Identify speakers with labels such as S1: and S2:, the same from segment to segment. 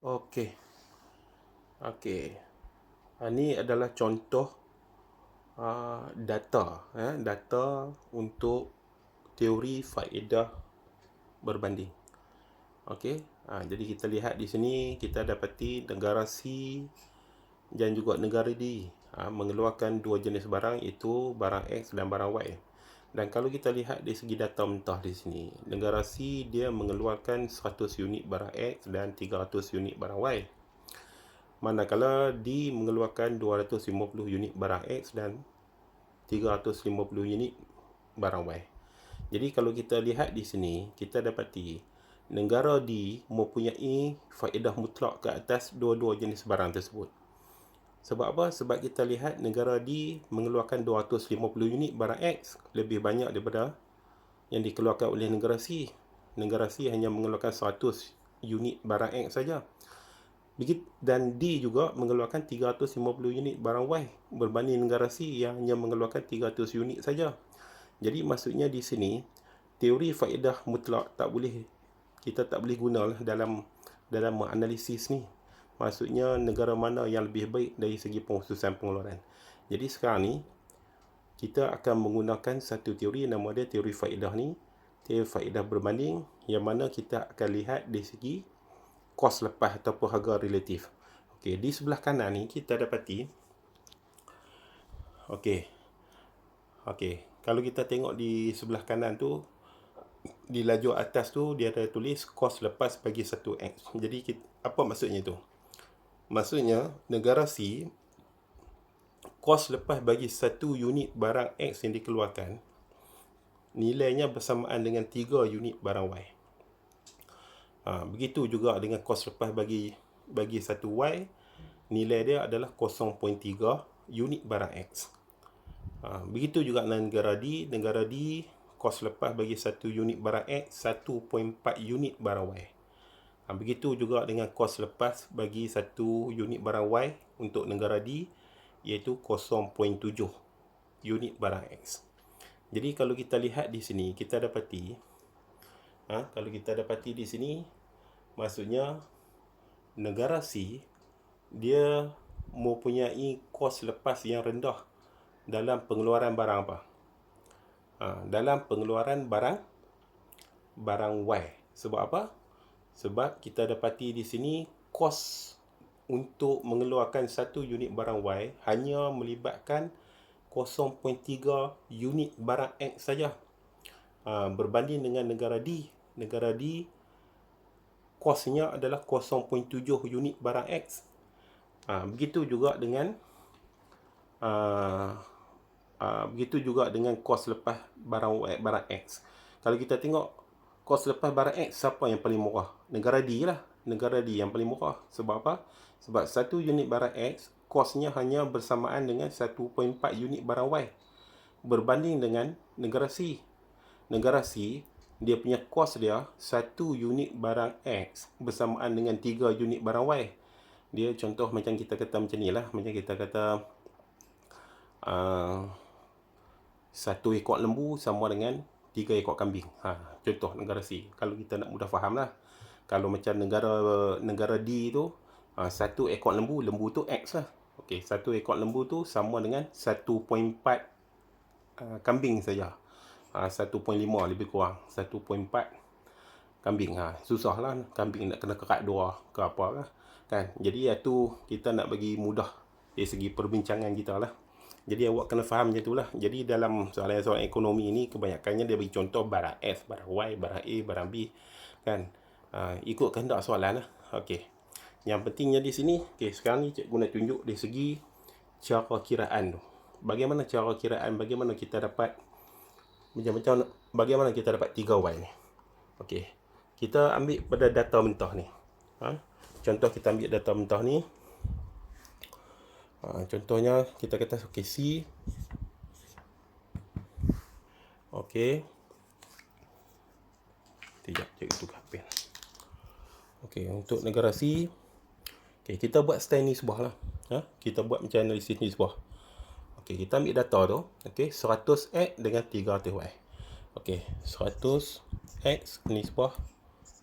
S1: Okey. Okey. Ini adalah contoh data untuk teori faedah berbanding. Okey. Jadi kita lihat di sini, kita dapati negara C dan juga negara D mengeluarkan dua jenis barang, iaitu barang X dan barang Y. Dan kalau kita lihat dari segi data mentah di sini, negara C dia mengeluarkan 100 unit barang X dan 300 unit barang Y. Manakala D mengeluarkan 250 unit barang X dan 350 unit barang Y. Jadi kalau kita lihat di sini, kita dapati negara D mempunyai faedah mutlak ke atas dua-dua jenis barang tersebut. Sebab apa? Sebab kita lihat negara D mengeluarkan 250 unit barang X, lebih banyak daripada yang dikeluarkan oleh negara C. Negara C hanya mengeluarkan 100 unit barang X saja. Dan D juga mengeluarkan 350 unit barang Y berbanding negara C yang hanya mengeluarkan 300 unit saja. Jadi maksudnya di sini, teori faedah mutlak kita tak boleh gunalah dalam menganalisis ni. Maksudnya negara mana yang lebih baik dari segi pengkhususan pengeluaran. Jadi sekarang ni kita akan menggunakan satu teori, nama dia teori faedah ni, teori faedah berbanding, yang mana kita akan lihat dari segi kos lepas ataupun harga relatif. Okey, di sebelah kanan ni kita dapati kalau kita tengok di sebelah kanan tu, di lajur atas tu dia ada tulis kos lepas bagi satu X. Jadi apa maksudnya tu? Maksudnya negara C, kos lepas bagi satu unit barang X yang dikeluarkan, nilainya bersamaan dengan 3 unit barang Y. Begitu juga dengan kos lepas bagi satu Y, nilai dia adalah 0.3 unit barang X. Begitu juga dengan negara D, kos lepas bagi satu unit barang X 1.4 unit barang Y. Begitu juga dengan kos lepas bagi satu unit barang Y untuk negara D, iaitu 0.7 unit barang X. Jadi kalau kita lihat di sini, kita dapati di sini, maksudnya negara C dia mempunyai kos lepas yang rendah dalam pengeluaran barang apa? Dalam pengeluaran barang Y. Sebab apa? Sebab kita dapati di sini kos untuk mengeluarkan satu unit barang Y hanya melibatkan 0.3 unit barang X saja. Berbanding dengan negara D. Negara D kosnya adalah 0.7 unit barang X. Begitu juga dengan kos lepas barang X. Kalau kita tengok kos lepas barang X, siapa yang paling murah? Negara D lah. Negara D yang paling murah. Sebab apa? Sebab satu unit barang X kosnya hanya bersamaan dengan 1.4 unit barang Y. Berbanding dengan negara C. Negara C, dia punya kos dia satu unit barang X bersamaan dengan 3 unit barang Y. Dia contoh macam kita kata macam ni lah. Macam kita kata satu ekor lembu sama dengan 3 ekor kambing. Contoh negara C. Kalau kita nak mudah faham lah. Kalau macam negara D tu, satu ekor lembu tu X lah. Okey, satu ekor lembu tu sama dengan 1.4 kambing saja. 1.5 lebih kurang. 1.4 kambing. Susah lah kambing nak kena kerat dua ke apa lah. Kan? Jadi itu kita nak bagi mudah dari segi perbincangan kita lah. Jadi awak kena faham macam tu lah. Jadi dalam soalan ekonomi ni, kebanyakannya dia bagi contoh barang X, barang Y, barang A, barang B. Kan? Ikut kehendak soalan lah. Okey. Yang pentingnya di sini, sekarang ni cikgu nak tunjuk dari segi cara kiraan tu. Bagaimana cara kiraan, bagaimana kita dapat 3Y ni. Okey. Kita ambil pada data mentah ni. Contoh kita ambil data mentah ni. Contohnya kita kata C. Okey. Sekejap, cikgu tukar pen. Okey, untuk negara C, kita buat style ni sebuah lah. Kita buat macam analisis ni sebuah. Okey, kita ambil data tu. Okey, 100X dengan 300Y. Okey, 100X ni sebuah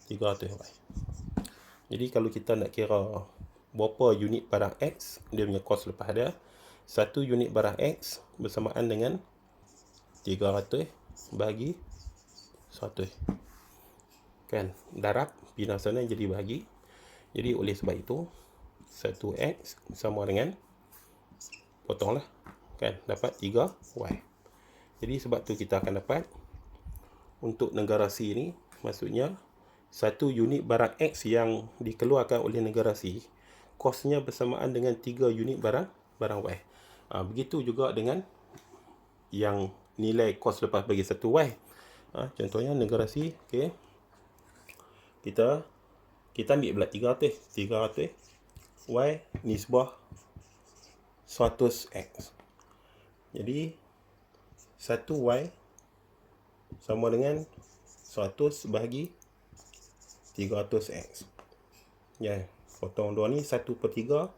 S1: 300Y. Jadi kalau kita nak kira berapa unit barang X, dia punya kos lepas dia, 1 unit barang X bersamaan dengan 300 bagi 100. Kan, darab pindah sana jadi bahagi. Jadi oleh sebab itu 1x sama dengan, potonglah, kan, dapat 3y. Jadi sebab tu kita akan dapat untuk negara C ni, maksudnya 1 unit barang X yang dikeluarkan oleh negara C, kosnya bersamaan dengan 3 unit barang Y. Begitu juga dengan yang nilai kos lepas bagi 1y. Contohnya negara C, okay, kita ambil pula 300 y nisbah 100x. Jadi 1y sama dengan 100 bahagi 300x. Ya, potong 2 ni 1/3,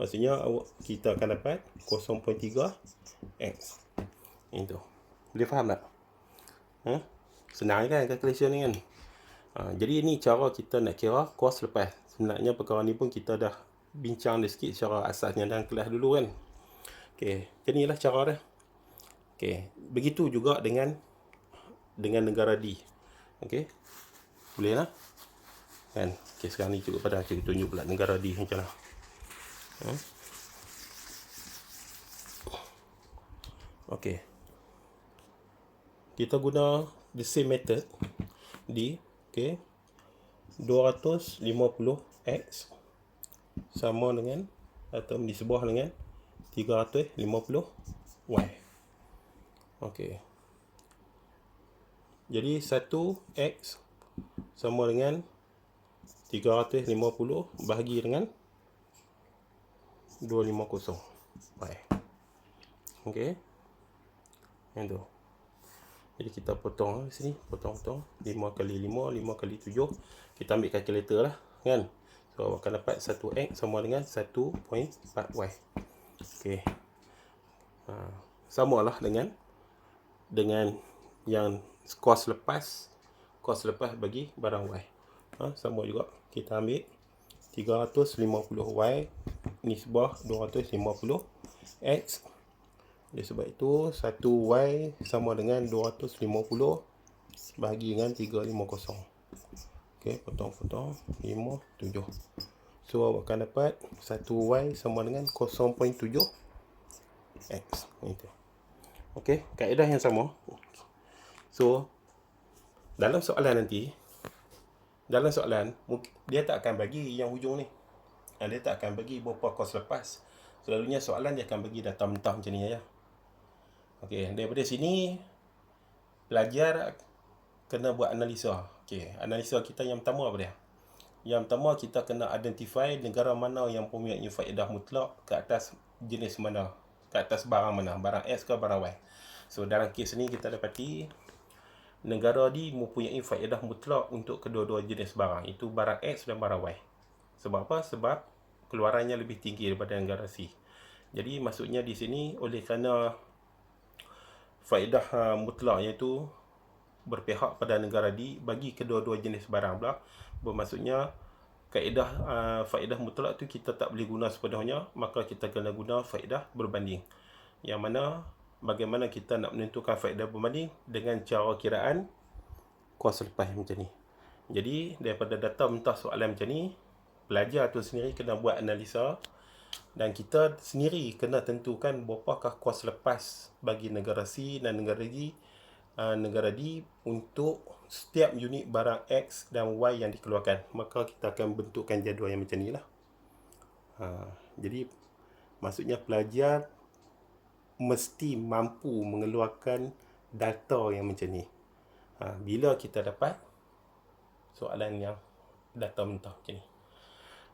S1: maksudnya kita akan dapat 0.3x. Itu. Boleh faham tak? Senang kan calculation ni kan? Jadi ni cara kita nak kira kos lepas. Sebenarnya perkara ni pun kita dah bincang dia sikit secara asasnya dalam kelas dulu kan. Okey, jadi inilah cara dia. Okey, begitu juga dengan negara D. Okey. Boleh lah. Kan? Okey, sekarang ni cukup pada kita tunjuk pula negara D macam mana. Okey. Kita guna the same method D. Okey. 250x sama dengan atau disebut dengan 350y. Okey. Jadi 1x sama dengan 350 bahagi dengan 250y. Okey. Yang tu. Jadi kita potong di sini, potong 5 kali 5, 5 kali 7. Kita ambil kalkulator lah, kan? So akan dapat 1x sama dengan 1.4y. Okey. Samalah dengan yang kos lepas bagi barang y. Sama juga. Kita ambil 350y nisbah 250x. Oleh sebab itu 1y sama dengan 250 bahagi dengan 350. Okey, potong 5, 7. So awak akan dapat 1y sama dengan 0.7x. Itu. Okey, kaedah yang sama. So dalam soalan nanti, dia tak akan bagi yang hujung ni. Dia tak akan bagi berapa kos lepas. Selalunya soalan dia akan bagi data mentah macam ni ya. Okey, daripada sini pelajar kena buat analisa. Okey, analisa kita yang pertama apa dia? Yang pertama kita kena identify negara mana yang mempunyai faedah mutlak ke atas jenis mana, ke atas barang mana, barang X ke barang Y. So dalam kes ni kita dapati negara D mempunyai faedah mutlak untuk kedua-dua jenis barang, itu barang X dan barang Y. Sebab apa? Sebab keluarannya lebih tinggi daripada negara C. Jadi maksudnya di sini oleh kerana faedah mutlak iaitu berpihak pada negara D bagi kedua-dua jenis barang pula, bermaksudnya kaedah faedah mutlak tu kita tak boleh guna sepenuhnya, maka kita kena guna faedah berbanding. Yang mana bagaimana kita nak menentukan faedah berbanding dengan cara kiraan kos lepas macam ni. Jadi daripada data mentah soalan macam ni, pelajar tu sendiri kena buat analisa dan kita sendiri kena tentukan berapakah kos lepas bagi negara C dan negara D untuk setiap unit barang X dan Y yang dikeluarkan. Maka kita akan bentukkan jadual yang macam ni lah. Jadi maksudnya pelajar mesti mampu mengeluarkan data yang macam ni. Bila kita dapat soalan yang data mentah macam ni.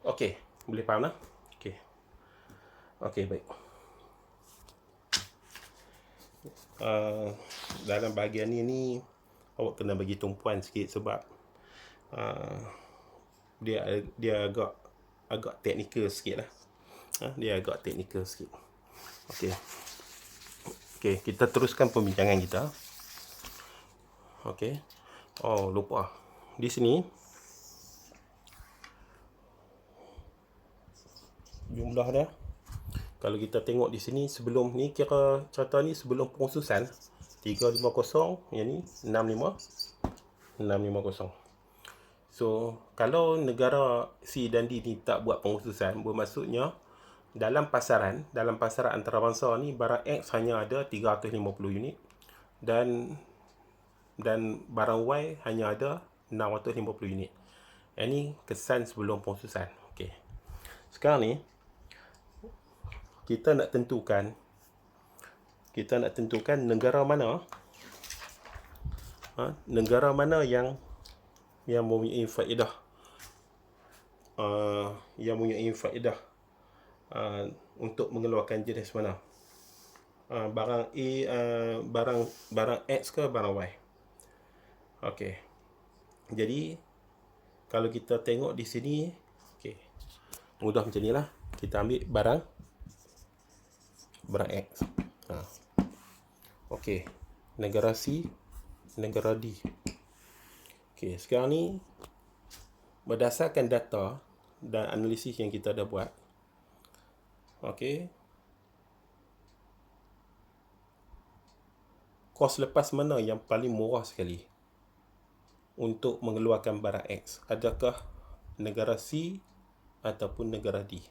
S1: Okey, boleh faham lah? Okey, baik. Dalam bahagian ni awak kena bagi tumpuan sikit sebab dia agak teknikal sikit lah. Dia agak teknikal sikit. Okey, kita teruskan pembincangan kita. Okey. Oh, lupa. Di sini jumlah dia. Kalau kita tengok di sini sebelum ni, kira contoh ni sebelum pengkhususan 350, yang ni 650. So kalau negara C dan D ni tak buat pengkhususan, bermaksudnya dalam pasaran antarabangsa ni barang X hanya ada 350 unit dan barang Y hanya ada 650 unit. Ini kesan sebelum pengkhususan. Okey. Sekarang ni kita nak tentukan negara mana yang mempunyai faedah untuk mengeluarkan jenis mana, barang A, barang X ke barang Y. Okey. Jadi kalau kita tengok di sini, okey, mudah macam ni lah. Kita ambil barang X. Okey, negara C, negara D. Okey, sekarang ni berdasarkan data dan analisis yang kita dah buat, okey, kos lepas mana yang paling murah sekali untuk mengeluarkan barang X? Adakah negara C ataupun negara D?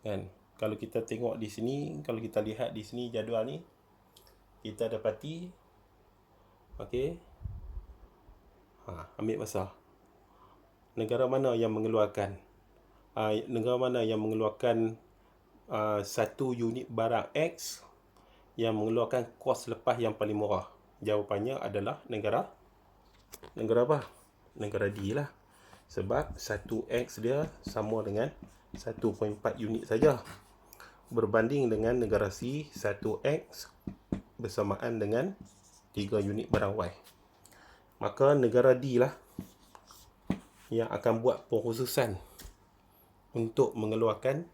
S1: Kan? Kalau kita tengok di sini, kalau kita lihat di sini jadual ni, kita dapati, okey, ambil masa. Negara mana yang mengeluarkan satu unit barang X yang mengeluarkan kos lepas yang paling murah? Jawapannya adalah negara apa? Negara D lah. Sebab 1X dia sama dengan 1.4 unit saja, berbanding dengan negara C, 1X bersamaan dengan 3 unit barang Y. Maka negara D lah yang akan buat pengkhususan untuk mengeluarkan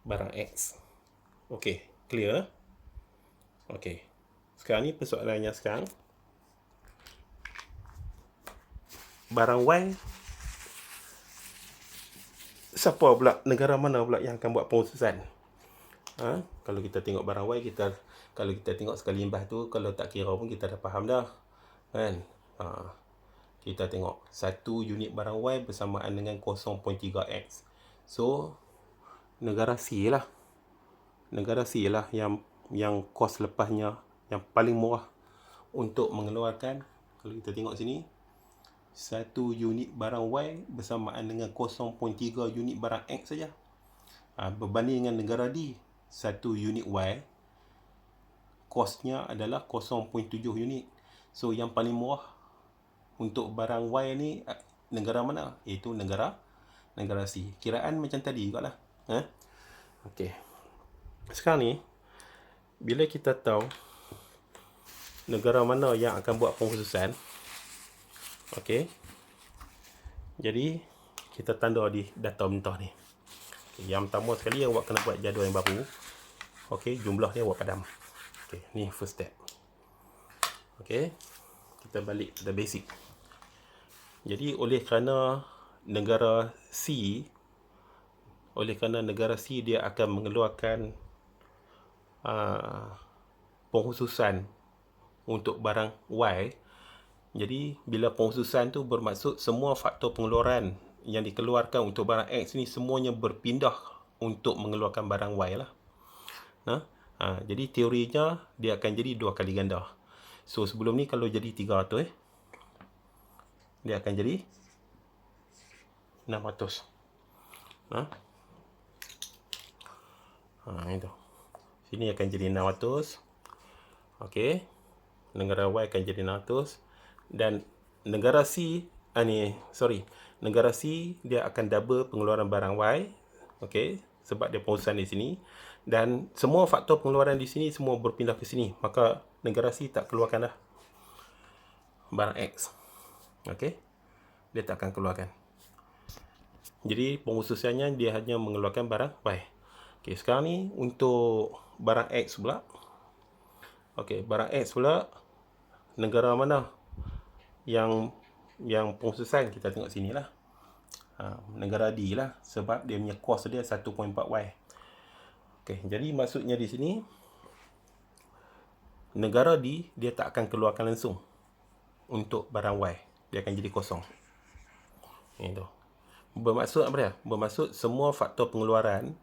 S1: barang X. Okey, clear? Okey. Sekarang ni persoalannya sekarang, barang Y, siapa pula, negara mana pula yang akan buat pengkhususan? Kalau kita tengok barang Y, kalau kita tengok sekali limbah tu, kalau tak kira pun kita dah faham dah, kan? Kita tengok 1 unit barang Y bersamaan dengan 0.3x. So negara C lah yang kos lepasnya yang paling murah untuk mengeluarkan. Kalau kita tengok sini, 1 unit barang Y bersamaan dengan 0.3 unit barang X saja. Berbanding dengan negara D, 1 unit Y kosnya adalah 0.7 unit. So yang paling murah untuk barang Y ni negara mana? Itu negara C. Kiraan macam tadi jugalah. Okey. Sekarang ni bila kita tahu negara mana yang akan buat pengkhususan, okey, jadi kita tanda di data mentah ni. Yang pertama sekali awak kena buat jadual yang baru. Okey, jumlah dia awak padam. Okey, ni first step. Okey, kita balik pada basic. Jadi oleh kerana negara C dia akan mengeluarkan pengkhususan untuk barang Y. Jadi bila pengkhususan tu bermaksud semua faktor pengeluaran yang dikeluarkan untuk barang X ni semuanya berpindah untuk mengeluarkan barang Y lah. Jadi teorinya dia akan jadi 2 kali ganda. So sebelum ni kalau jadi 300, dia akan jadi 600. Itu. Sini akan jadi 600. Okey. Negara Y akan jadi 600 dan negara C negara C dia akan double pengeluaran barang Y. Okey, sebab dia pengkhususan di sini dan semua faktor pengeluaran di sini semua berpindah ke sini, maka negara C tak keluarkan dah barang X. Okey, dia tak akan keluarkan. Jadi pengkhususannya dia hanya mengeluarkan barang Y. Okey, sekarang ni untuk barang X pula. Okey, barang X pula negara mana yang pengkhususan? Kita tengok sini lah. Negara D lah, sebab dia punya kos dia 1.4Y. Okey, jadi maksudnya di sini negara D dia tak akan keluarkan langsung untuk barang Y. Dia akan jadi kosong. Itu. Bermaksud apa dia? Bermaksud semua faktor pengeluaran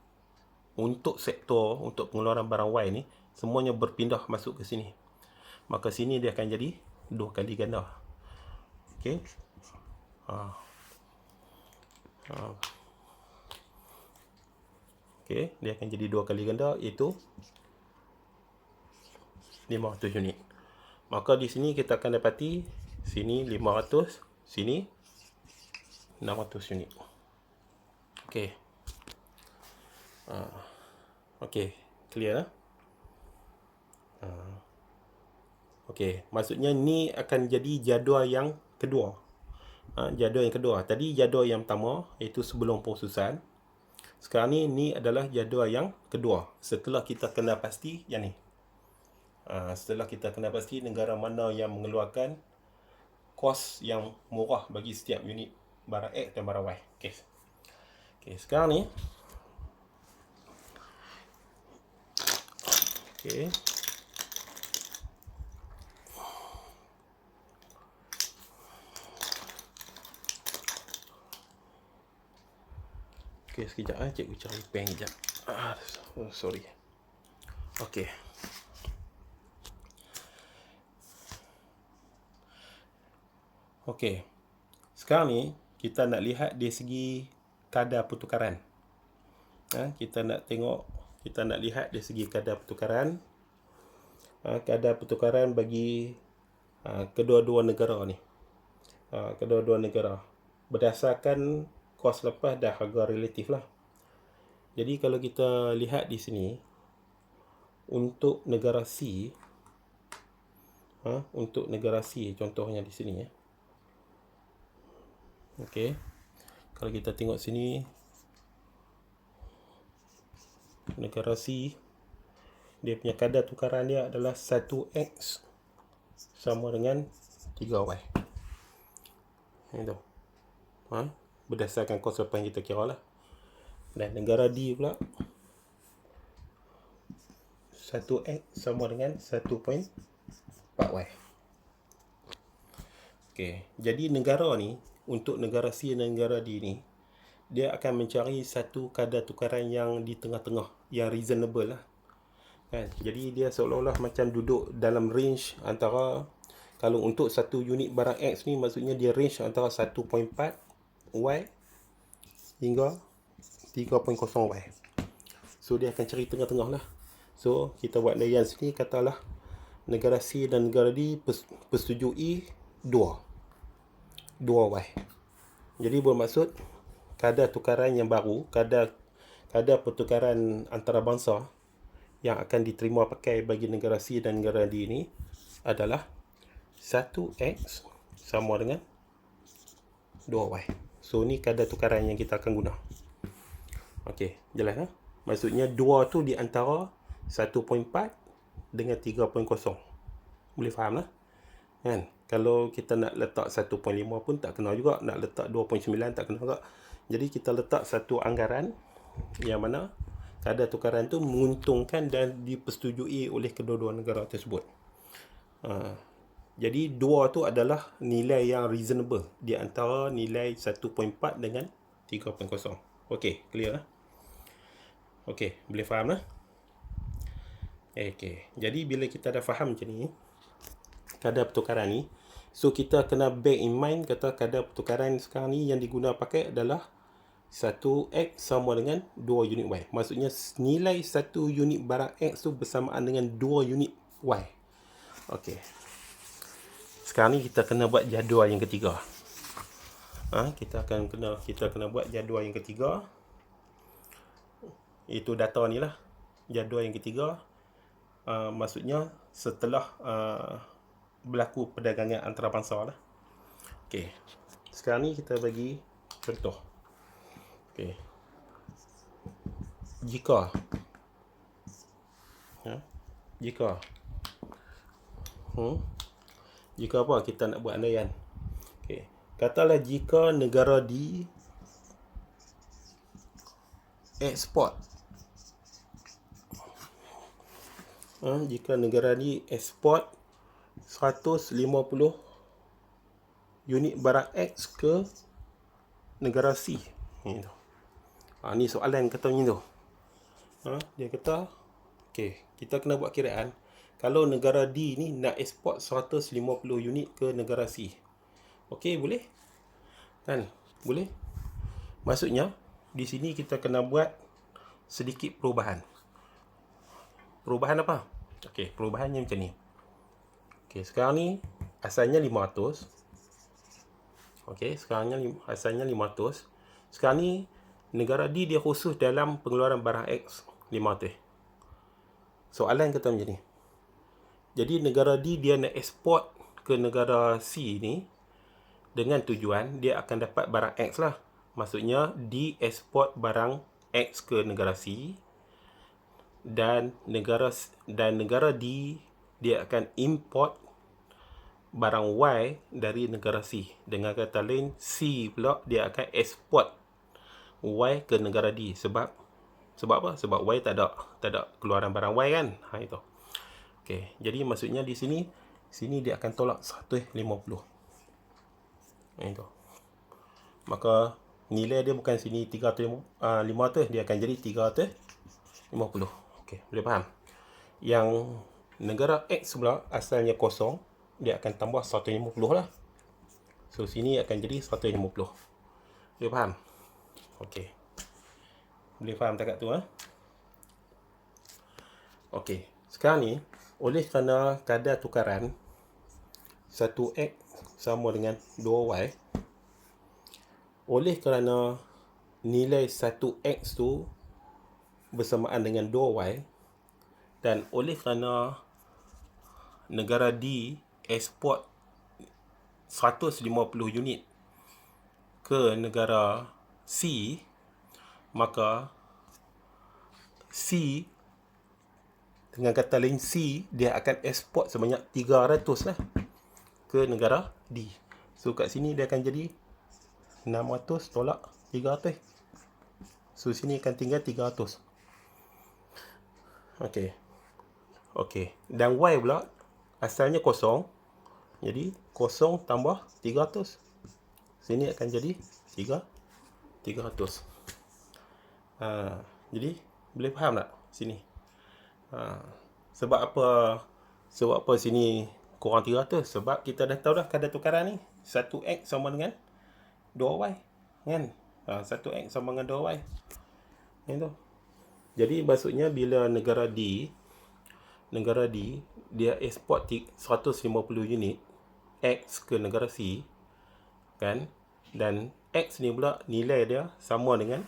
S1: untuk sektor, untuk pengeluaran barang Y ni, semuanya berpindah masuk ke sini. Maka sini dia akan jadi 2 kali ganda. Okey. Okey, dia akan jadi 2 kali ganda, iaitu 500 unit. Maka di sini kita akan dapati sini 500, sini 600 unit. Okey. Okey, clear lah. Okey, maksudnya ni akan jadi jadual yang kedua. Jadual yang kedua. Tadi jadual yang pertama, iaitu sebelum perususan. Sekarang ni adalah jadual yang kedua. Setelah kita kenal pasti yang ni. Setelah kita kenal pasti negara mana yang mengeluarkan kos yang murah bagi setiap unit barang X dan barang Y. Okey, sekarang ni. Okey. Okey, sekejap cikgu cari pen sekejap. Sorry. Okey. Okey. Sekarang ni kita nak lihat dari segi kadar pertukaran. Kita nak lihat dari segi kadar pertukaran. Kadar pertukaran bagi kedua-dua negara ni. Kedua-dua negara berdasarkan kos lepas dan harga relatif lah. Jadi kalau kita lihat di sini untuk negara C, untuk negara C contohnya di sini ya. Okey. Kalau kita tengok sini negara C, dia punya kadar tukaran dia adalah 1X sama dengan 3Y. Itu. Berdasarkan kos lepas yang kita kira lah. Dan negara D pula 1X sama dengan 1.4Y. Okey, jadi negara ni, untuk negara C dan negara D ni, dia akan mencari satu kadar tukaran yang di tengah-tengah, yang reasonable lah. Jadi dia seolah-olah macam duduk dalam range antara, kalau untuk satu unit barang X ni, maksudnya dia range antara 1.4Y hingga 3.0Y. So dia akan cari tengah-tengah lah. So kita buat layan sini, katalah negara C dan negara D persetujui 2Y. Jadi bermaksud kadar tukaran yang baru, kadar pertukaran antarabangsa yang akan diterima pakai bagi negara C dan negara D ni adalah 1X sama dengan 2Y. So ni kadar tukaran yang kita akan guna. Okey, jelas lah. Maksudnya 2 tu di antara 1.4 dengan 3.0. Boleh faham lah. Kan? Kalau kita nak letak 1.5 pun tak kena juga, nak letak 2.9 tak kena juga. Jadi kita letak satu anggaran yang mana kadar tukaran tu menguntungkan dan dipersetujui oleh kedua-dua negara tersebut. Jadi 2 tu adalah nilai yang reasonable di antara nilai 1.4 dengan 3.0. Okey, clear lah. Okey, boleh faham lah. Okey, jadi bila kita dah faham macam ni kadar pertukaran ni, so kita kena bear in mind kata kadar pertukaran sekarang ni yang diguna pakai adalah 1X sama dengan 2 unit Y. Maksudnya nilai 1 unit barang X tu bersamaan dengan 2 unit Y. Okey. Sekarang ni kita kena buat jadual yang ketiga. Kita kena buat jadual yang ketiga. Itu data ni lah. Jadual yang ketiga. Maksudnya setelah berlaku perdagangan antarabangsa lah. Okey. Sekarang ni kita bagi contoh. Okey. Jika apa kita nak buat andaian. Okey. Katalah jika negara D ekspor. Jika negara D ekspor 150 unit barang X ke negara C. Ni soalan kata macam tu. Dia kata, okey, kita kena buat kiraan. Kalau negara D ni nak ekspor 150 unit ke negara C. Okey, boleh? Kan? Boleh? Maksudnya, di sini kita kena buat sedikit perubahan. Perubahan apa? Okey, perubahannya macam ni. Okey, sekarang ni asalnya 500. Okey, sekarang asalnya 500. Sekarang ni negara D dia khusus dalam pengeluaran barang X 500. Soalan kata macam ni. Jadi negara D dia nak ekspor ke negara C ni dengan tujuan dia akan dapat barang X lah. Maksudnya D ekspor barang X ke negara C, dan negara D dia akan import barang Y dari negara C. Dengan kata lain, C pula dia akan ekspor Y ke negara D. Sebab apa? Sebab Y tak ada keluaran barang Y kan. Itu. Okey, jadi maksudnya di sini dia akan tolak 150. Itu. Maka nilai dia bukan sini 500, dia akan jadi 350. Okey, boleh faham? Yang negara X pula asalnya kosong, dia akan tambah 150 lah. So sini akan jadi 150. Boleh faham? Okey. Boleh faham tak kat tu? Okey. Sekarang ni, oleh kerana kadar tukaran 1X sama dengan 2Y, oleh kerana nilai 1X tu bersamaan dengan 2Y, dan oleh kerana negara D ekspor 150 unit ke negara C, maka C, dengan kata lain C, dia akan ekspor sebanyak 300 lah ke negara D. So kat sini dia akan jadi 600 tolak 300. So sini akan tinggal 300. Okey. Okey. Dan Y pula asalnya kosong. Jadi kosong tambah 300. Sini akan jadi 300. Jadi boleh faham tak sini? Sebab apa sini kurang 300? Sebab kita dah tahu dah kadar tukaran ni 1X sama dengan 2Y kan. 1X sama dengan 2Y. Itu. Jadi maksudnya bila negara D dia ekspor 150 unit X ke negara C kan, dan X ni pula nilai dia sama dengan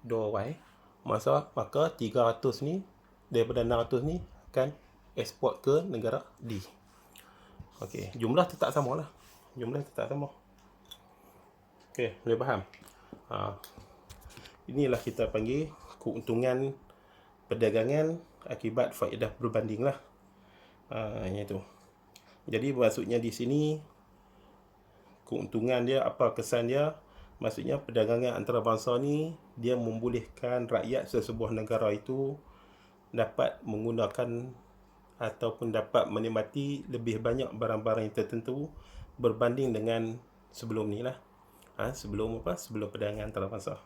S1: 2Y, maka 300 ni daripada 600 ni akan ekspor ke negara D. Okey, jumlah tetap sama lah. Jumlah tetap sama. Okey, boleh faham? Inilah kita panggil keuntungan perdagangan akibat faedah berbanding lah. Itu. Jadi maksudnya di sini keuntungan dia, apa kesan dia? Maksudnya perdagangan antarabangsa ni dia membolehkan rakyat sesebuah negara itu dapat menggunakan ataupun dapat menikmati lebih banyak barang-barang yang tertentu berbanding dengan sebelum ni lah. Sebelum perdagangan antarabangsa.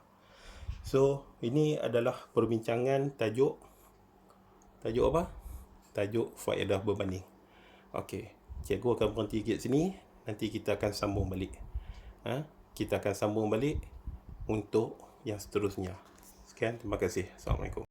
S1: So ini adalah perbincangan tajuk apa? Tajuk faedah berbanding. Okey, cikgu akan berhenti kat sini. Nanti kita akan sambung balik. Kita akan sambung balik untuk yang seterusnya. Sekian, terima kasih. Assalamualaikum.